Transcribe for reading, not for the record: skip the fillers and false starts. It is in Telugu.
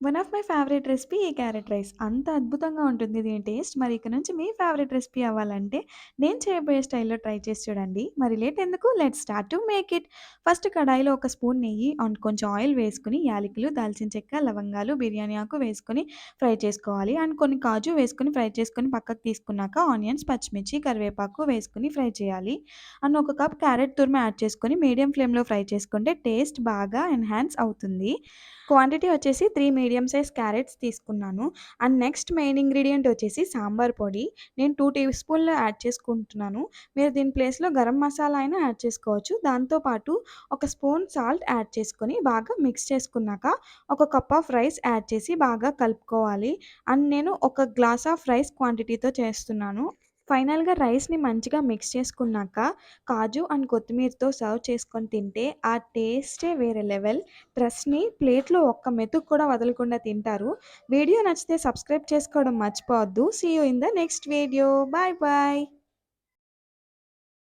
One of my favourite recipe ఈ క్యారెట్ రైస్. అంత అద్భుతంగా ఉంటుంది దీని టేస్ట్. మరి ఇక నుంచి మీ ఫేవరెట్ రెసిపీ అవ్వాలంటే నేను చేయబోయే స్టైల్‌లో ట్రై చేసి చూడండి. మరి లేట్ ఎందుకు? Let's start to make it. First కడాయిలో ఒక స్పూన్ నెయ్యి అండ్ కొంచెం ఆయిల్ వేసుకొని యాలకులు, దాల్చిన చెక్క, లవంగాలు, బిర్యానీ ఆకు వేసుకొని ఫ్రై చేసుకోవాలి. అండ్ కొన్ని కాజు వేసుకొని ఫ్రై చేసుకొని పక్కకు తీసుకున్నాక ఆనియన్స్, పచ్చిమిర్చి, కరివేపాకు వేసుకొని ఫ్రై చేయాలి. అండ్ ఒక కప్ క్యారెట్ తురుము యాడ్ చేసుకొని మీడియం ఫ్లేమ్‌లో ఫ్రై చేసుకుంటే టేస్ట్ బాగా ఎన్హాన్స్ అవుతుంది. క్వాంటిటీ వచ్చేసి 3 మీడియం సైజ్ క్యారెట్స్ తీసుకున్నాను. అండ్ నెక్స్ట్ మెయిన్ ఇంగ్రీడియంట్ వచ్చేసి సాంబార్ పొడి. నేను 2 టీ స్పూన్లు యాడ్ చేసుకుంటున్నాను. మీరు దీని ప్లేస్‌లో గరం మసాలా అయినా యాడ్ చేసుకోవచ్చు. దాంతో పాటు ఒక స్పూన్ సాల్ట్ యాడ్ చేసుకొని బాగా మిక్స్ చేసుకున్నాక ఒక కప్ ఆఫ్ రైస్ యాడ్ చేసి బాగా కలుపుకోవాలి. అండ్ నేను ఒక గ్లాస్ ఆఫ్ రైస్ క్వాంటిటీతో చేస్తున్నాను. ఫైనల్‌గా రైస్‌ని మంచిగా మిక్స్ చేసుకున్నాక కాజు అండ్ కొత్తిమీరతో సర్వ్ చేసుకొని తింటే ఆ టేస్టే వేరే లెవెల్. ట్రస్ట్ మీ, ప్లేట్‌లో ఒక్క మెతుకు కూడా వదలకుండా తింటారు. వీడియో నచ్చితే సబ్స్క్రైబ్ చేసుకోవడం మర్చిపోవద్దు. See you in the next video. Bye bye.